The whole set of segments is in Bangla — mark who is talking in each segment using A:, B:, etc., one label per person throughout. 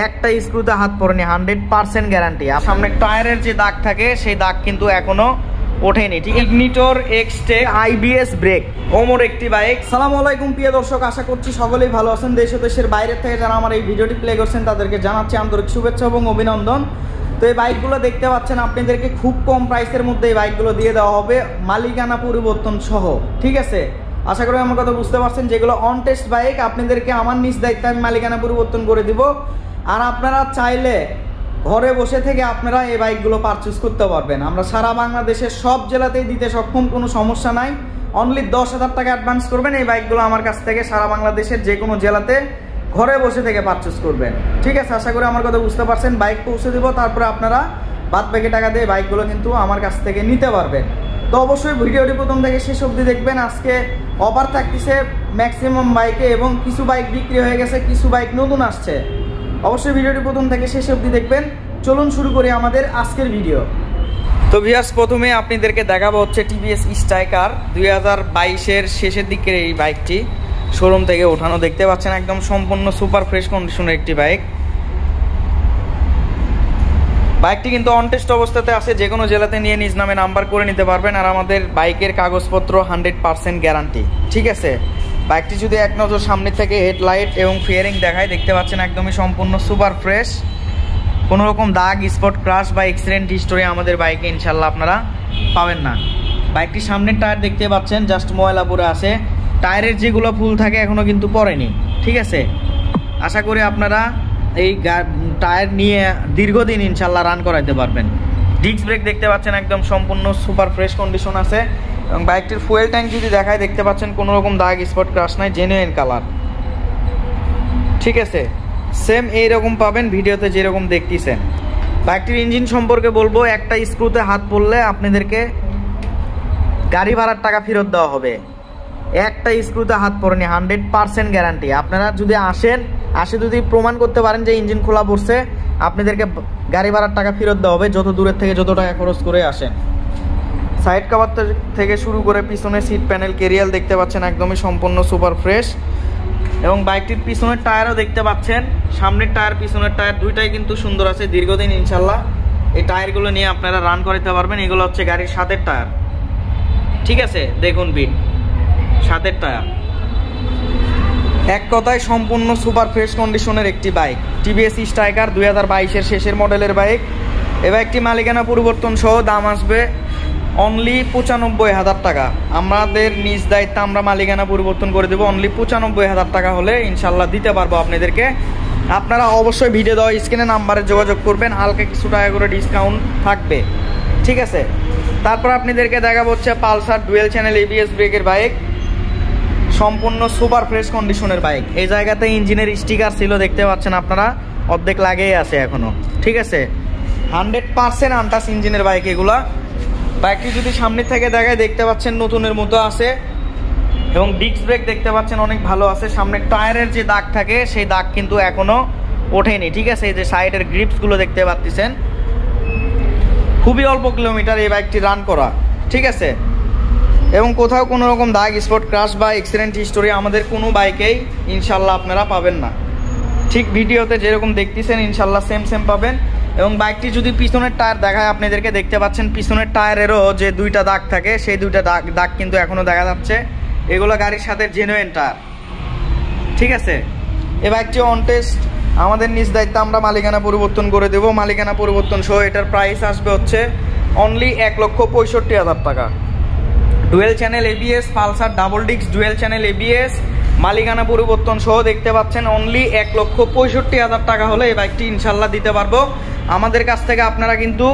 A: একটা স্ক্রুতে হাত পড়েনি, 100% গ্যারান্টি। সামনে টায়ারের যে দাগ থাকে সেই দাগ কিন্তু এখনো ওঠেনি। ঠিক, ইগনিটর এক্সটে আইবিএস ব্রেক, ওমর একটি বাইক। আসসালামু আলাইকুম প্রিয় দর্শক, আশা করছি সকলেই ভালো আছেন। দেশ ও দেশের বাইরের থেকে যারা আমার এই ভিডিওটি প্লে করছেন তাদেরকে জানাচ্ছি আন্তরিক শুভেচ্ছা এবং অভিনন্দন। তো এই বাইকগুলো দেখতে পাচ্ছেন, আপনাদেরকে খুব কম প্রাইসের মধ্যে এই বাইকগুলো দিয়ে দেওয়া হবে, মালিকানা পরিবর্তন সহ। ঠিক আছে, আশা করি আমার কথা বুঝতে পারছেন। যেগুলো অন টেস্ট বাইক, আপনাদেরকে আমার নিজ দায়িত্বে আমি মালিকানা পরিবর্তন করে দিব। আর আপনারা চাইলে ঘরে বসে থেকে আপনারা এই বাইকগুলো পারচেস করতে পারবেন। আমরা সারা বাংলাদেশের সব জেলাতেই দিতে সক্ষম, কোনো সমস্যা নাই। অনলি 10,000 টাকা অ্যাডভান্স করবেন, এই বাইকগুলো আমার কাছ থেকে সারা বাংলাদেশের যে কোনো জেলাতে ঘরে বসে থেকে পারচেস করবেন। ঠিক আছে, আশা করি আমার কথা বুঝতে পারছেন। বাইক পৌঁছে দিব, তারপরে আপনারা বাদ বাকি টাকা দিয়ে বাইকগুলো কিন্তু আমার কাছ থেকে নিতে পারবেন। তো অবশ্যই ভিডিওটি প্রথম থেকে শেষ অবধি দেখবেন। আজকে অফার থাকতেছে ম্যাক্সিমাম বাইকে, এবং কিছু বাইক বিক্রি হয়ে গেছে, কিছু বাইক নতুন আসছে। অবশ্যই ভিডিওটি প্রথম থেকে শেষ অবধি দেখবেন। চলুন শুরু করি আমাদের আজকের ভিডিও। তো ভিউয়ার্স, প্রথমে আপনাদেরকে দেখাবো হচ্ছে টিভিএস স্ট্রাইকার 2022-এর শেষের দিকের এই বাইকটি শোরুম থেকে ওঠানো। দেখতে পাচ্ছেন একদম সম্পূর্ণ সুপার ফ্রেশ কন্ডিশনের একটি বাইক। বাইকটি কিন্তু অন টেস্ট অবস্থাতে আছে, যে কোনো জেলাতে নিয়ে নিজ নামে নাম্বার করে নিতে পারবেন। আর আমাদের বাইকের কাগজপত্র 100% গ্যারান্টি। ঠিক আছে, বাইকটি যদি এক নজর সামনে থেকে হেডলাইট এবং ফিয়ারিং দেখায়, দেখতে পাচ্ছেন একদমই সম্পূর্ণ সুপার ফ্রেশ। কোনো রকম দাগ, স্পট, ক্রাশ বা অ্যাক্সিডেন্ট হিস্টোরি আমাদের বাইকে ইনশাল্লাহ আপনারা পাবেন না। বাইকটির সামনের টায়ার দেখতে পাচ্ছেন জাস্ট ময়লা পরে আছে। টায়ারের যেগুলো ফুল থাকে এখনও কিন্তু পড়েনি। ঠিক আছে, আশা করি আপনারা এই টায়ার নিয়ে দীর্ঘদিন ইনশাল্লাহ রান করাইতে পারবেন। ডিস্ক ব্রেক দেখতে পাচ্ছেন একদম সম্পূর্ণ সুপার ফ্রেশ কন্ডিশন আছে। এবং বাইকটির ফুয়েল ট্যাঙ্ক যদি দেখায়, দেখতে পাচ্ছেন কোনো রকম দাগ, স্পট, ক্রাশ নাই, জেনুইন কালার। ঠিক আছে, সেম এইরকম পাবেন ভিডিওতে যেরকম দেখতেছেন। বাইকটির ইঞ্জিন সম্পর্কে বলবো, একটা স্ক্রুতে হাত পড়লে আপনাদেরকে গাড়ি ভাড়ার টাকা ফেরত দেওয়া হবে। একটা স্ক্রুতে হাত পড়েনি, 100% গ্যারান্টি। আপনারা যদি আসে যদি প্রমাণ করতে পারেন যে ইঞ্জিন খোলা পড়ছে, আপনাদেরকে গাড়ি ভাড়ার টাকা ফেরত দেওয়া হবে, যত দূরের থেকে যত টাকা খরচ করে আসেন। সাইড কভার থেকে শুরু করে পিছনে সিট প্যানেল, কেরিয়াল দেখতে পাচ্ছেন একদমই সম্পূর্ণ সুপার ফ্রেশ। এবং বাইকটির পিছনের টায়ারও দেখতে পাচ্ছেন, সামনের টায়ার পিছনের টায়ার দুইটাই কিন্তু সুন্দর আছে। দীর্ঘদিন ইনশাল্লাহ এই টায়ারগুলো নিয়ে আপনারা রান করতে পারবেন। এগুলো হচ্ছে গাড়ির সাতের টায়ার। ঠিক আছে, দেখুন বিট সাতের টায়ার। এক কথায় সম্পূর্ণ সুপার ফ্রেশ কন্ডিশনের একটি বাইক, টিভিএস স্ট্রাইকার 2022-এর শেষের মডেলের বাইক। এ বাইকটি মালিকানা পরিবর্তন সহ দাম আসবে অনলি 95,000 টাকা। আমাদের নিজ দায়িত্বে আমরা মালিকানা পরিবর্তন করে দেবো। অনলি 95,000 টাকা হলে ইনশাল্লাহ দিতে পারবো আপনাদেরকে। আপনারা অবশ্যই ভিডিও দেওয়া স্ক্রিনে নাম্বারে যোগাযোগ করবেন, হালকা কিছু টাকা করে ডিসকাউন্ট থাকবে। ঠিক আছে, তারপর আপনাদেরকে দেখাবো হচ্ছে পালসার ডুয়েল চ্যানেল এবিএস ব্রেকের বাইক, সম্পূর্ণ সুপার ফ্রেশ কন্ডিশনের বাইক। এই জায়গাতে ইঞ্জিনের স্টিকার ছিল, দেখতে পাচ্ছেন আপনারা, অর্ধেক লাগেই আছে এখনো। ঠিক আছে, 100% আনটাচ ইঞ্জিনের বাইক এগুলা। বাইকটি যদি সামনে থেকে দেখায়, দেখতে পাচ্ছেন নতুনের মতো আছে। এবং ডিস্ক ব্রেক দেখতে পাচ্ছেন অনেক ভালো আছে। সামনের টায়ারের যে দাগ থাকে সেই দাগ কিন্তু এখনো ওঠেনি। ঠিক আছে, এই যে সাইডের গ্রিপসগুলো দেখতে পাচ্ছেন, খুবই অল্প কিলোমিটার এই বাইকটি রান করা। ঠিক আছে, এবং কোথাও কোনো রকম দাগ, স্পট, ক্রাশ বা অ্যাক্সিডেন্ট হিস্টোরি আমাদের কোনো বাইকেই ইনশাল্লাহ আপনারা পাবেন না। ঠিক ভিডিওতে যেরকম দেখতেছেন ইনশাল্লাহ সেম পাবেন। এবং বাইকটি যদি পিছনের টায়ার দেখায়, আপনাদেরকে দেখতে পাচ্ছেন পিছনের টায়ারেরও যে দুইটা দাগ থাকে সেই দুইটা দাগ কিন্তু এখনও দেখা যাচ্ছে। এগুলো গাড়ির সাথে জেনুইন টায়ার। ঠিক আছে, এই বাইকটি অন টেস্ট, আমাদের নিজ দায়িত্বে আমরা মালিকানা পরিবর্তন করে দেবো। মালিকানা পরিবর্তন সহ এটার প্রাইস আসবে হচ্ছে অনলি 1,65,000 টাকা। Dual channel ABS Pulsar double disc dual channel ABS, মালিকানা পরিবর্তন সহ দেখতে পাচ্ছেন অনলি 1,65,000 টাকা হলে এই বাইকটি ইনশাল্লাহ দিতে পারবো। আমাদের কাছ থেকে আপনারা কিন্তু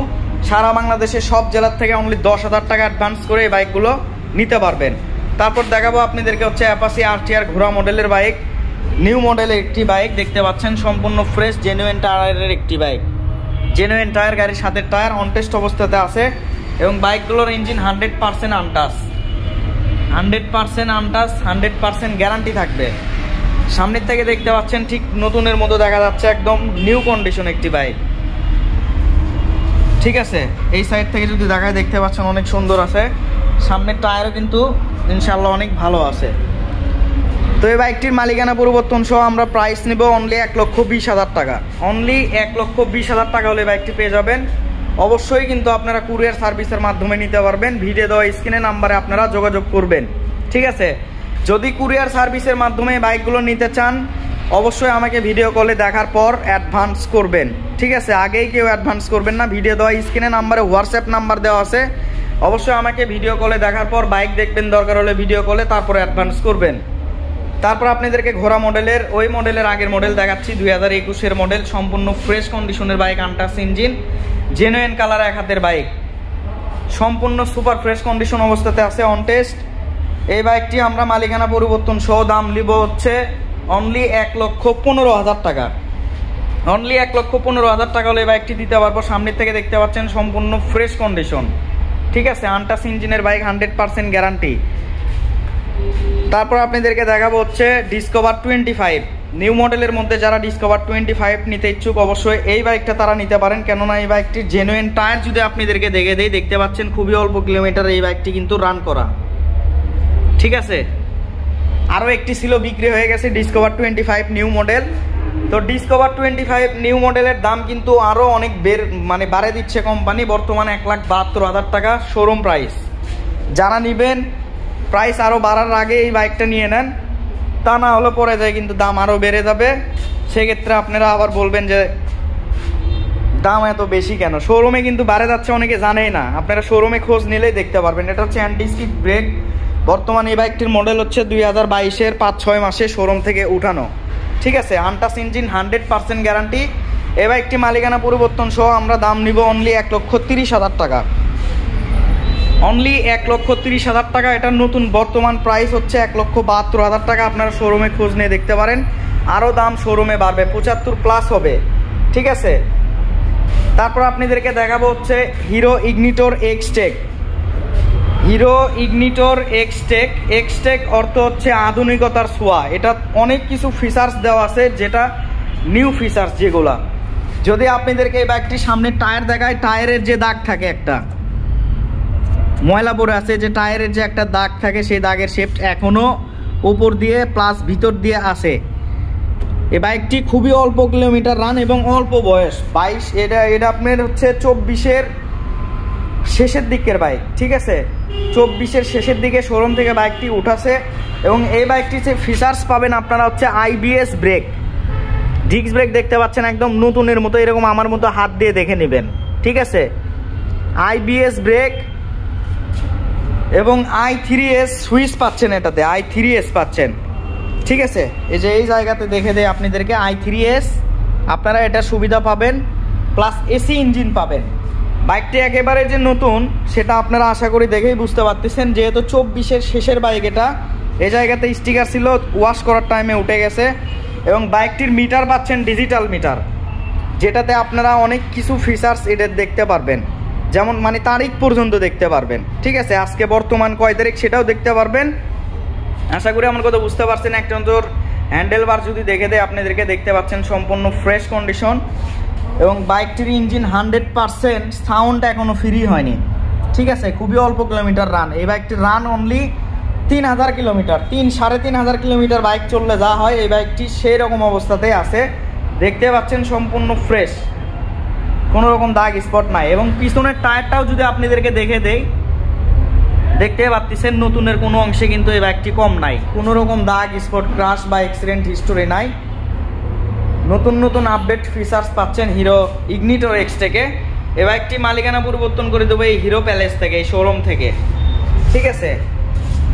A: সারা বাংলাদেশের সব জেলার থেকে অনলি 10,000 টাকা অ্যাডভান্স করে এই বাইকগুলো নিতে পারবেন। তারপর দেখাবো আপনাদেরকে হচ্ছে অ্যাপাচি আরটিআর ঘোড়া মডেলের বাইক, নিউ মডেলের একটি বাইক। দেখতে পাচ্ছেন সম্পূর্ণ ফ্রেশ জেনুইন টায়ারের একটি বাইক, জেনুইন টায়ার, গাড়ির সাথে টায়ার, অন টেস্ট অবস্থাতে আছে। এবং বাইকগুলোর ইঞ্জিন 100% আনটাচ, 100% গ্যারান্টি থাকবে। সামনের থেকে দেখতে পাচ্ছেন ঠিক নতুনের মতো দেখা যাচ্ছে, একদম নিউ কন্ডিশন একটি বাইক। ঠিক আছে, এই সাইড থেকে যদি দেখায়, দেখতে পাচ্ছেন অনেক সুন্দর আছে। সামনের টায়ারও কিন্তু ইনশাল্লাহ অনেক ভালো আছে। তো এই বাইকটির মালিকানা পরিবর্তন সহ আমরা প্রাইস নিব অনলি 1,20,000 টাকা। অনলি 1,20,000 টাকা হলে বাইকটি পেয়ে যাবেন। অবশ্যই কিন্তু আপনারা কুরিয়ার সার্ভিসের মাধ্যমে নিতে পারবেন। ভিডিও দেওয়া স্ক্রিনে নাম্বারে আপনারা যোগাযোগ করবেন, ঠিক আছে। যদি কুরিয়ার সার্ভিসের মাধ্যমে বাইকগুলো নিতে চান অবশ্যই আমাকে ভিডিও কলে দেখার পর অ্যাডভান্স করবেন, ঠিক আছে। আগেই কেউ অ্যাডভান্স করবেন না। ভিডিও দেওয়া স্ক্রিনে নাম্বারে হোয়াটসঅ্যাপ নাম্বার দেওয়া আছে, অবশ্যই আমাকে ভিডিও কলে দেখার পর বাইক দেখবেন, দরকার হলে ভিডিও কলে, তারপরে অ্যাডভান্স করবেন। তারপর আপনাদেরকে ঘোড়া মডেলের ওই মডেলের আগের মডেল দেখাচ্ছি, 2021-এর মডেল, সম্পূর্ণ ফ্রেশ কন্ডিশনের bike, untouch engine, genuine colour, এক হাতের বাইক, সম্পূর্ণ সুপার ফ্রেশ কন্ডিশন অবস্থাতে আছে, অন টেস্ট। এই বাইকটি আমরা মালিকানা পরিবর্তন সহ দাম নিব হচ্ছে অনলি 1,15,000 টাকা। অনলি 1,15,000 টাকা হলে এই বাইকটি দিতে পারবো। সামনের থেকে দেখতে পাচ্ছেন সম্পূর্ণ ফ্রেশ কন্ডিশন, ঠিক আছে, আনটাচ ইঞ্জিনের বাইক, 100% গ্যারান্টি। তারপর আপনাদেরকে দেখাবো হচ্ছে ডিসকভার 25 নিউ মডেলের মধ্যে। যারা ডিসকভার 25 নিতে ইচ্ছুক অবশ্যই এই বাইকটা তারা নিতে পারেন, কেননা এই বাইকটির জেনুইন টায়ার যদি আপনাদেরকে দেখে দেই, দেখতে পাচ্ছেন খুবই অল্প কিলোমিটার এই বাইকটি কিন্তু রান করা, ঠিক আছে। আরও একটি ছিল, বিক্রি হয়ে গেছে, ডিসকভার 25 নিউ মডেল। তো ডিসকভার 25 নিউ মডেলের দাম কিন্তু আরও অনেক বাড়ে দিচ্ছে কোম্পানি, বর্তমানে 1,72,000 টাকা শোরুম প্রাইস। যারা নেবেন প্রাইস আরও বাড়ার আগে এই বাইকটা নিয়ে নেন, তা না হলে পরে যায় কিন্তু দাম আরও বেড়ে যাবে। সেক্ষেত্রে আপনারা আবার বলবেন যে দাম এত বেশি কেন। শোরুমে কিন্তু বাড়ে যাচ্ছে, অনেকে জানেই না, আপনারা শোরুমে খোঁজ নিলেই দেখতে পারবেন। এটা হচ্ছে অ্যান্টি স্কিড ব্রেক। বর্তমানে এই বাইকটির মডেল হচ্ছে 2022-এর 5-6 মাসে শোরুম থেকে উঠানো, ঠিক আছে, আনটাচ ইঞ্জিন, 100% গ্যারান্টি। এই বাইকটি মালিকানা পরিবর্তন সহ আমরা দাম নিব অনলি 1,30,000 টাকা। অনলি 1,30,000 টাকা। এটার নতুন বর্তমান প্রাইস হচ্ছে 1,72,000 টাকা। আপনারা শোরুমে খোঁজ নিয়ে দেখতে পারেন, আরও দাম শোরুমে বাড়বে, 75+ হবে, ঠিক আছে। তারপর আপনাদেরকে দেখাবো হচ্ছে hero ignitor Xtec. Hero ignitor Xtec অর্থ হচ্ছে আধুনিকতার ছোঁয়া। এটা অনেক কিছু ফিচার্স দেওয়া আছে, যেটা নিউ ফিচার্স যেগুলা। যদি আপনাদেরকে এই বাইকটির সামনে টায়ার দেখায়, টায়ারের যে দাগ থাকে, একটা ময়লা পড়ে আছে, যে টায়ারের যে একটা দাগ থাকে, সেই দাগের শেপ এখনও উপর দিয়ে প্লাস ভিতর দিয়ে আছে। এই বাইকটি খুবই অল্প কিলোমিটার রান এবং অল্প বয়স, 22। এটা আপনার হচ্ছে 24-এর শেষের দিকের বাইক, ঠিক আছে, 24-এর শেষের দিকে শোরুম থেকে বাইকটি উঠাছে। এবং এই বাইকটিতে ফিচার্স পাবেন আপনারা হচ্ছে IBS ব্রেক, ডিস্ক ব্রেক দেখতে পাচ্ছেন একদম নতুনের মতো, এরকম আমার মতো হাত দিয়ে দেখে নেবেন, ঠিক আছে, IBS ব্রেক। এবং i3s সুইচ পাচ্ছেন, এটাতে i3s পাচ্ছেন, ঠিক আছে। এই যে এই জায়গাতে দেখে দেয় আপনাদেরকে i3s, আপনারা এটা সুবিধা পাবেন, প্লাস এসি ইঞ্জিন পাবেন। বাইকটি একেবারে যে নতুন সেটা আপনারা আশা করি দেখেই বুঝতে পারতেছেন, যেহেতু 24-এর শেষের বাইক এটা। এই জায়গাতে স্টিকার ছিল, ওয়াশ করার টাইমে উঠে গেছে। এবং বাইকটির মিটার পাচ্ছেন ডিজিটাল মিটার, যেটাতে আপনারা অনেক কিছু ফিচার্স এটা দেখতে পারবেন, যেমন তারিখ পর্যন্ত দেখতে পারবেন, ঠিক আছে, আজকে বর্তমান কয় তারিখ সেটাও দেখতে পারবেন। আশা করি আমার কথা বুঝতে পারছেন। একটা হ্যান্ডেল বার যদি দেখে দেয় আপনাদেরকে, দেখতে পাচ্ছেন সম্পূর্ণ ফ্রেশ কন্ডিশন। এবং বাইকটির ইঞ্জিন 100%, সাউন্ড এখনও ফ্রি হয়নি, ঠিক আছে, খুবই অল্প কিলোমিটার রান। এই বাইকটির run only 3,000 kilometre, 3,500 kilometre bike চললে যা হয়, এই বাইকটি সেই রকম অবস্থাতেই আছে। দেখতে পাচ্ছেন সম্পূর্ণ ফ্রেশ, কোনো রকম দাগ স্পট নাই। এবং পিছনের টায়ারটাও যদি আপনাদেরকে দেখে দেই, দেখতে পাচ্ছেন নতুনের কোনো অংশে কিন্তু এই বাইকটি কম নাই, কোনো রকম দাগ স্পট, ক্রাশ বা অ্যাক্সিডেন্ট হিস্টোরি নাই। নতুন আপডেট ফিচার্স পাচ্ছেন হিরো ইগনিটর এক্সটেকে। এই বাইকটি মালিকানা পরিবর্তন করে দেবো এই হিরো প্যালেস থেকে, এই শোরুম থেকে, ঠিক আছে।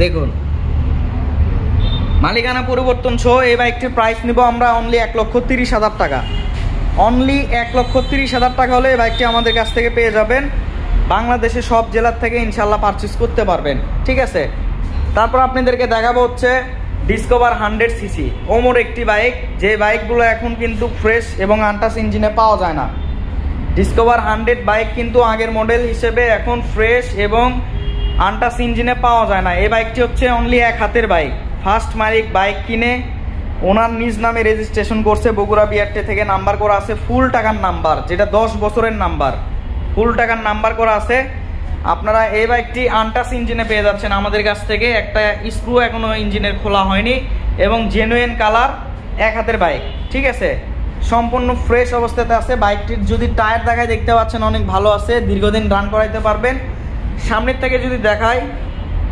A: দেখুন মালিকানা পরিবর্তন সহ এই বাইকটির প্রাইস নিব আমরা অনলি 1,30,000 টাকা। অনলি 1,30,000 টাকা হলে এই বাইকটি আমাদের কাছ থেকে পেয়ে যাবেন। বাংলাদেশের সব জেলার থেকে ইনশাল্লাহ পারচেস করতে পারবেন, ঠিক আছে। তারপর আপনাদেরকে দেখাবো হচ্ছে ডিসকভার 100cc, ওমর একটি বাইক, যে বাইকগুলো এখন কিন্তু ফ্রেশ এবং আনটাচ ইঞ্জিনে পাওয়া যায় না। ডিসকভার 100 বাইক কিন্তু আগের মডেল হিসেবে এখন ফ্রেশ এবং আনটাচ ইঞ্জিনে পাওয়া যায় না। এই বাইকটি হচ্ছে অনলি এক হাতের বাইক, ফার্স্ট মালিক বাইক কিনে ওনার নিজ নামে রেজিস্ট্রেশন করছে, বগুড়া বিআরটি থেকে নাম্বার করা আছে, ফুল টাকার নাম্বার, যেটা 10 বছরের নাম্বার, ফুল টাকার নাম্বার করা আছে। আপনারা এই বাইকটি আনটাচ ইঞ্জিনে পেয়ে যাচ্ছেন আমাদের কাছ থেকে। একটা স্ক্রু এখনো ইঞ্জিনের খোলা হয়নি, এবং জেনুইন কালার, এক হাতের বাইক, ঠিক আছে, সম্পূর্ণ ফ্রেশ অবস্থাতে আছে। বাইকটির যদি টায়ার দেখায় দেখতে পাচ্ছেন অনেক ভালো আছে, দীর্ঘদিন রান করাইতে পারবেন। সামনের থেকে যদি দেখাই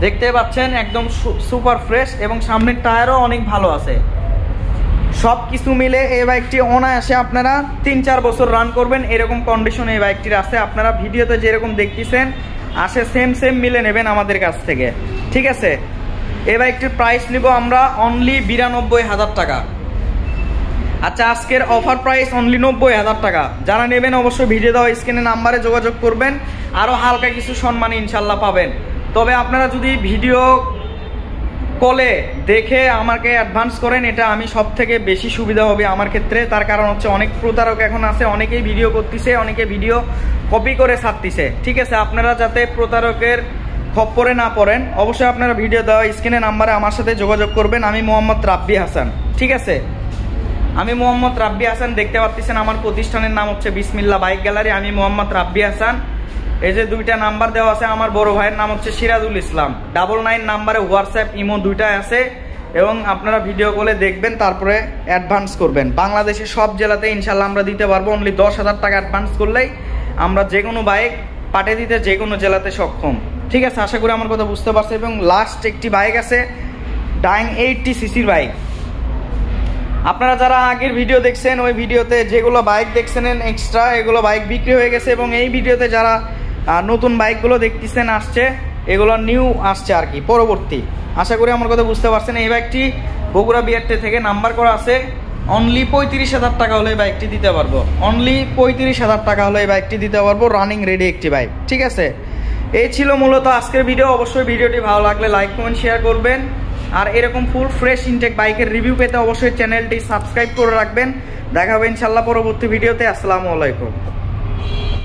A: দেখতে পাচ্ছেন একদম সুপার ফ্রেশ এবং সামনের টায়ারও অনেক ভালো আছে। সব কিছু মিলে এই বাইকটি অনায়াসে আপনারা 3-4 বছর রান করবেন এরকম কন্ডিশন এই বাইকটির আছে। আপনারা ভিডিওতে যেরকম দেখতেছেন আসে সেম মিলে নেবেন আমাদের কাছ থেকে, ঠিক আছে। এই বাইকটির প্রাইস নিব আমরা অনলি 92,000 টাকা। আচ্ছা, আজকের অফার প্রাইস অনলি 90,000 টাকা। যারা নেবেন অবশ্যই ভিডিও দেওয়া স্ক্রিনে নাম্বারে যোগাযোগ করবেন, আরও হালকা কিছু সম্মান ইনশাল্লাহ পাবেন। তবে আপনারা যদি ভিডিও কলে দেখে আমাকে অ্যাডভান্স করেন, এটা আমি সব থেকে বেশি সুবিধা হবে আমার ক্ষেত্রে। তার কারণ হচ্ছে অনেক প্রতারক এখন আছে, অনেকেই ভিডিও করতেছে, অনেকে ভিডিও কপি করে ছাড়তেছে, ঠিক আছে। আপনারা যাতে প্রতারকের খপ্পরে না পড়েন অবশ্যই আপনারা ভিডিও দেওয়া স্ক্রিনে নাম্বারে আমার সাথে যোগাযোগ করবেন। আমি মোহাম্মদ রাব্বি হাসান, ঠিক আছে, আমি মোহাম্মদ রাব্বি হাসান। দেখতে পাচ্ছেন আমার প্রতিষ্ঠানের নাম হচ্ছে বিসমিল্লাহ বাইক গ্যালারি। আমি মোহাম্মদ রাব্বি হাসান। এই যে 2টা নাম্বার দেওয়া আছে, আমার বড় ভাইয়ের নাম হচ্ছে সিরাজুল ইসলাম। 99 নাম্বারে হোয়াটসঅ্যাপ ইমো 2টাই আছে এবং আপনারা ভিডিও কলে দেখবেন, তারপরে অ্যাডভান্স করবেন। বাংলাদেশের সব জেলাতে ইনশাল্লাহ আমরা দিতে পারবো। অনলি 10,000 টাকা অ্যাডভান্স করলেই আমরা যে কোনো বাইক পাঠিয়ে দিতে যে কোনো জেলাতে সক্ষম, ঠিক আছে। আশা করি আমার কথা বুঝতে পারছে। এবং লাস্ট একটি বাইক আছে ডাইং 80 সিসির বাইক। আপনারা যারা আগের ভিডিও দেখছেন ওই ভিডিওতে যেগুলো বাইক দেখছেন এক্সট্রা, এগুলো বাইক বিক্রি হয়ে গেছে। এবং এই ভিডিওতে যারা নতুন বাইকগুলো দেখতেছেন আসছে, এগুলো নিউ আসছে আর কি পরবর্তী। আশা করি আমার কথা বুঝতে পারছেন। এই বাইকটি বগুড়া বিআরটি থেকে নাম্বার করা আছে। অনলি 35,000 টাকা হলে এই বাইকটি দিতে পারবো। অনলি 35,000 টাকা হলে এই বাইকটি দিতে পারবো, রানিং রেডি একটি বাইক, ঠিক আছে। এই ছিল মূলত আজকের ভিডিও। অবশ্যই ভিডিওটি ভালো লাগলে লাইক কমেন্ট শেয়ার করবেন। আর এরকম ফুল ফ্রেশ ইনটেক বাইকের রিভিউ পেতে অবশ্যই চ্যানেলটি সাবস্ক্রাইব করে রাখবেন। দেখা হবে ইনশাল্লাহ পরবর্তী ভিডিওতে। আসসালামু আলাইকুম।